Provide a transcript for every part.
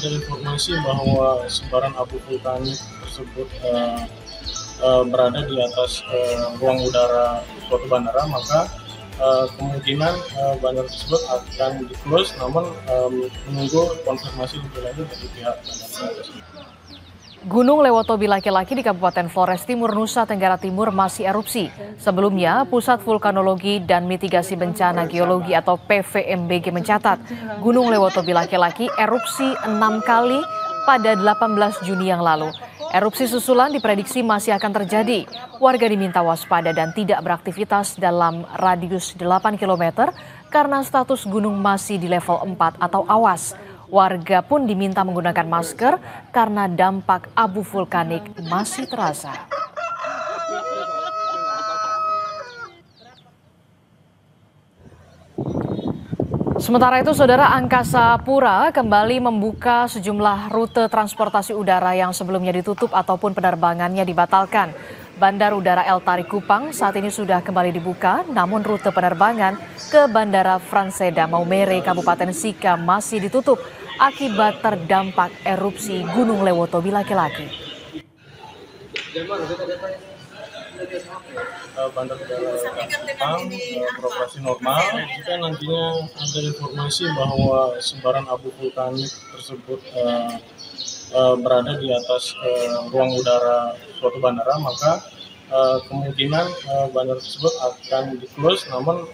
ada informasi bahwa sebaran abu vulkanik tersebut berada di atas ruang udara suatu bandara, maka kemungkinan bandara tersebut akan di-close, namun menunggu konfirmasi lebih lanjut dari pihak bandara tersebut. Gunung Lewotobi laki-laki di Kabupaten Flores Timur, Nusa Tenggara Timur masih erupsi. Sebelumnya, Pusat Vulkanologi dan Mitigasi Bencana Geologi atau PVMBG mencatat Gunung Lewotobi laki-laki erupsi 6 kali pada 18 Juni yang lalu. Erupsi susulan diprediksi masih akan terjadi. Warga diminta waspada dan tidak beraktivitas dalam radius 8 km karena status gunung masih di level 4 atau awas. Warga pun diminta menggunakan masker karena dampak abu vulkanik masih terasa. Sementara itu, Saudara, Angkasa Pura kembali membuka sejumlah rute transportasi udara yang sebelumnya ditutup ataupun penerbangannya dibatalkan. Bandar Udara El Tariq Kupang saat ini sudah kembali dibuka, namun rute penerbangan ke Bandara Franseda Maumere, Kabupaten Sika masih ditutup akibat terdampak erupsi Gunung Lewotobi laki-laki. Bandar Udara Kupang beroperasi normal. Jika nantinya ada informasi bahwa sebaran abu vulkanik tersebut berada di atas ruang udara suatu bandara, maka kemungkinan bandara tersebut akan di-close, namun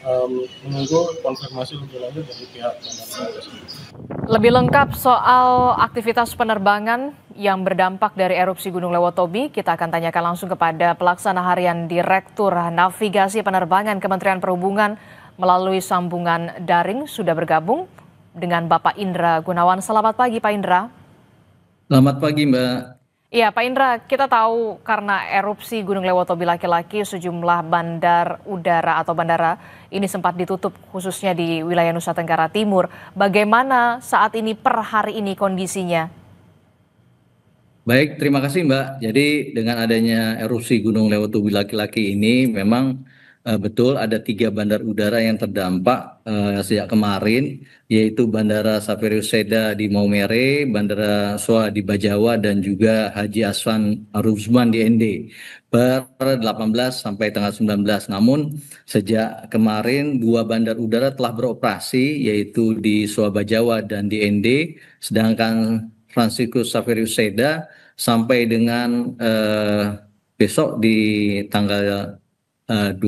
menunggu konfirmasi lebih lanjut dari pihak bandara tersebut. Lebih lengkap soal aktivitas penerbangan yang berdampak dari erupsi Gunung Lewotobi, kita akan tanyakan langsung kepada Pelaksana Harian Direktur Navigasi Penerbangan Kementerian Perhubungan melalui sambungan daring. Sudah bergabung dengan Bapak Indra Gunawan. Selamat pagi, Pak Indra. Selamat pagi, Mbak. Iya, Pak Indra, kita tahu karena erupsi Gunung Lewotobi laki-laki sejumlah bandar udara atau bandara ini sempat ditutup khususnya di wilayah Nusa Tenggara Timur. Bagaimana saat ini per hari ini kondisinya? Baik, terima kasih, Mbak. Jadi dengan adanya erupsi Gunung Lewotobi laki-laki ini memang betul ada 3 bandar udara yang terdampak sejak kemarin, yaitu Bandara Saperius Seda di Maumere, Bandara Soa di Bajawa, dan juga Haji Aswan Aruzman di ND per 18 sampai tanggal 19. Namun sejak kemarin 2 bandar udara telah beroperasi, yaitu di Soa Bajawa dan di ND, sedangkan Franciscus Saperius Seda sampai dengan besok di tanggal 21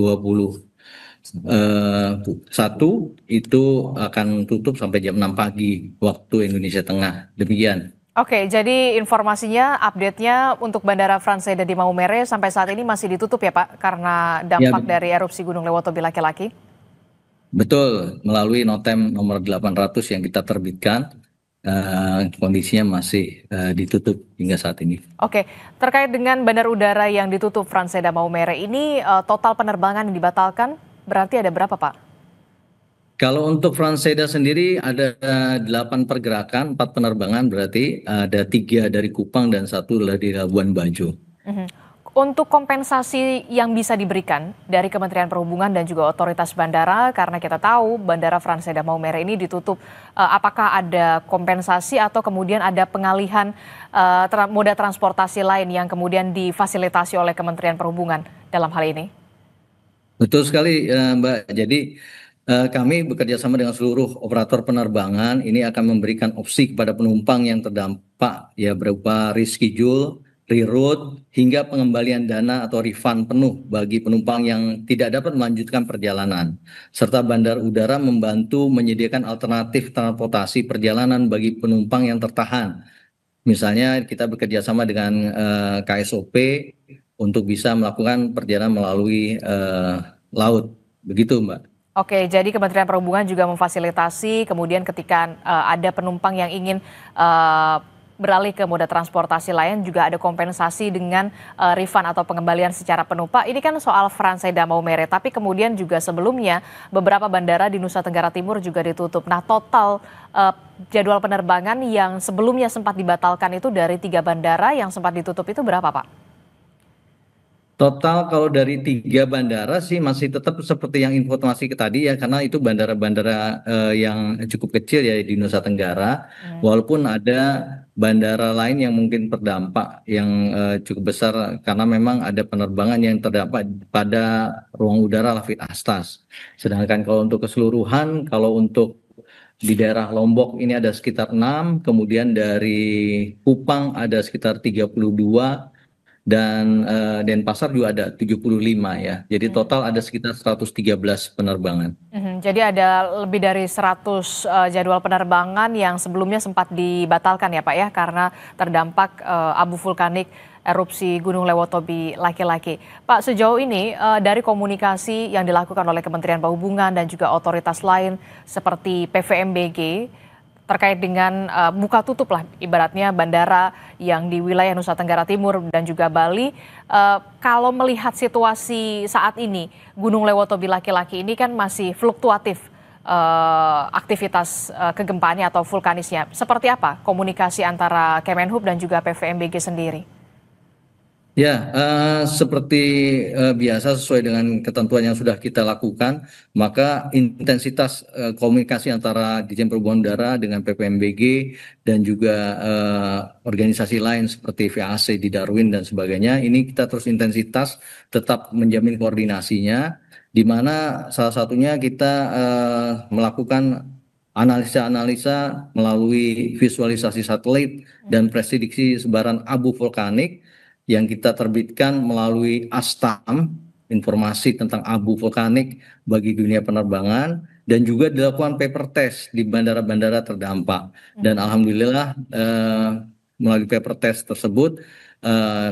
itu akan tutup sampai jam 6 pagi waktu Indonesia Tengah. Demikian. Oke, jadi informasinya, update-nya untuk Bandara Franseda di Maumere sampai saat ini masih ditutup ya Pak, karena dampak dari erupsi Gunung Lewotobi laki-laki? Betul, melalui notem nomor 800 yang kita terbitkan, kondisinya masih ditutup hingga saat ini. Oke, terkait dengan bandar udara yang ditutup Franseda Maumere ini, total penerbangan yang dibatalkan berarti ada berapa, Pak? Kalau untuk Franseda sendiri ada 8 pergerakan, 4 penerbangan, berarti ada 3 dari Kupang dan 1 dari Labuan Bajo. Untuk kompensasi yang bisa diberikan dari Kementerian Perhubungan dan juga otoritas bandara, karena kita tahu Bandara Franseda Maumere ini ditutup, apakah ada kompensasi atau kemudian ada pengalihan moda transportasi lain yang kemudian difasilitasi oleh Kementerian Perhubungan dalam hal ini? Betul sekali, Mbak. Jadi kami bekerja sama dengan seluruh operator penerbangan ini akan memberikan opsi kepada penumpang yang terdampak ya berupa reschedule, reroute, hingga pengembalian dana atau refund penuh bagi penumpang yang tidak dapat melanjutkan perjalanan. Serta bandar udara membantu menyediakan alternatif transportasi perjalanan bagi penumpang yang tertahan. Misalnya kita bekerja sama dengan KSOP untuk bisa melakukan perjalanan melalui laut. Begitu, Mbak. Oke, jadi Kementerian Perhubungan juga memfasilitasi kemudian ketika ada penumpang yang ingin beralih ke moda transportasi lain juga ada kompensasi dengan refund atau pengembalian secara penuh. Pak, ini kan soal Franseda Maumere, tapi kemudian juga sebelumnya beberapa bandara di Nusa Tenggara Timur juga ditutup. Nah, total jadwal penerbangan yang sebelumnya sempat dibatalkan itu dari 3 bandara yang sempat ditutup itu berapa, Pak? Total kalau dari 3 bandara sih masih tetap seperti yang informasi ke tadi ya, karena itu bandara-bandara yang cukup kecil ya di Nusa Tenggara. Walaupun ada bandara lain yang mungkin terdampak yang cukup besar karena memang ada penerbangan yang terdampak pada ruang udara Lafit Astas. Sedangkan kalau untuk keseluruhan, kalau untuk di daerah Lombok ini ada sekitar 6, kemudian dari Kupang ada sekitar 32, dan Denpasar juga ada 75 ya. Jadi total ada sekitar 113 penerbangan. Jadi ada lebih dari 100 jadwal penerbangan yang sebelumnya sempat dibatalkan ya Pak ya, karena terdampak abu vulkanik erupsi Gunung Lewotobi laki-laki. Pak, sejauh ini dari komunikasi yang dilakukan oleh Kementerian Perhubungan dan juga otoritas lain seperti PVMBG terkait dengan buka tutup lah ibaratnya bandara yang di wilayah Nusa Tenggara Timur dan juga Bali, kalau melihat situasi saat ini Gunung Lewotobi laki-laki ini kan masih fluktuatif aktivitas kegempaannya atau vulkanisnya. Seperti apa komunikasi antara Kemenhub dan juga PVMBG sendiri? Ya, seperti biasa sesuai dengan ketentuan yang sudah kita lakukan, maka intensitas komunikasi antara Ditjen Perhubungan Udara dengan PVMBG dan juga organisasi lain seperti VAC di Darwin dan sebagainya, ini kita terus intensitas tetap menjamin koordinasinya, di mana salah satunya kita melakukan analisa-analisa melalui visualisasi satelit dan prediksi sebaran abu vulkanik yang kita terbitkan melalui ASTAM, informasi tentang abu vulkanik bagi dunia penerbangan, dan juga dilakukan paper test di bandara-bandara terdampak. Dan alhamdulillah melalui paper test tersebut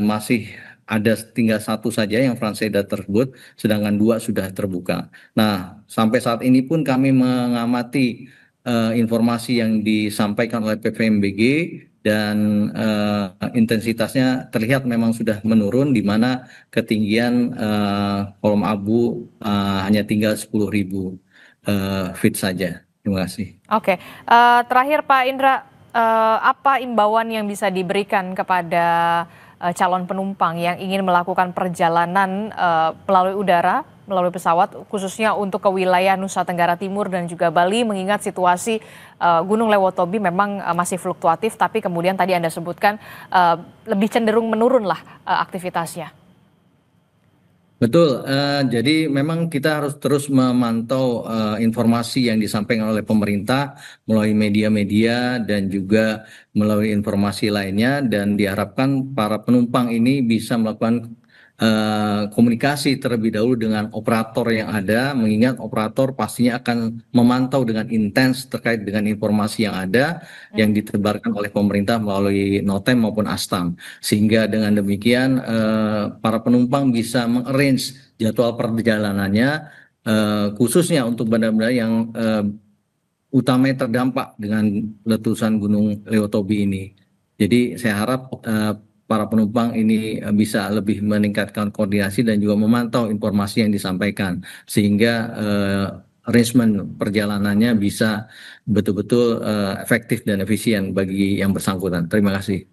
masih ada tinggal 1 saja yang Franseda tersebut, sedangkan 2 sudah terbuka. Nah, sampai saat ini pun kami mengamati informasi yang disampaikan oleh PVMBG dan intensitasnya terlihat memang sudah menurun, di mana ketinggian kolom abu hanya tinggal 10.000 feet saja. Terima kasih. Oke, terakhir Pak Indra, apa imbauan yang bisa diberikan kepada calon penumpang yang ingin melakukan perjalanan melalui udara, melalui pesawat, khususnya untuk ke wilayah Nusa Tenggara Timur dan juga Bali, mengingat situasi Gunung Lewotobi memang masih fluktuatif, tapi kemudian tadi Anda sebutkan lebih cenderung menurun lah aktivitasnya. Betul, jadi memang kita harus terus memantau informasi yang disampaikan oleh pemerintah melalui media-media dan juga melalui informasi lainnya, dan diharapkan para penumpang ini bisa melakukan komunikasi terlebih dahulu dengan operator yang ada, mengingat operator pastinya akan memantau dengan intens terkait dengan informasi yang ada yang ditebarkan oleh pemerintah melalui NOTEM maupun ASTAM, sehingga dengan demikian para penumpang bisa mengarrange jadwal perjalanannya khususnya untuk bandara-bandara yang utamanya terdampak dengan letusan Gunung Lewotobi ini. Jadi saya harap para penumpang ini bisa lebih meningkatkan koordinasi dan juga memantau informasi yang disampaikan, sehingga arrangement perjalanannya bisa betul-betul efektif dan efisien bagi yang bersangkutan. Terima kasih.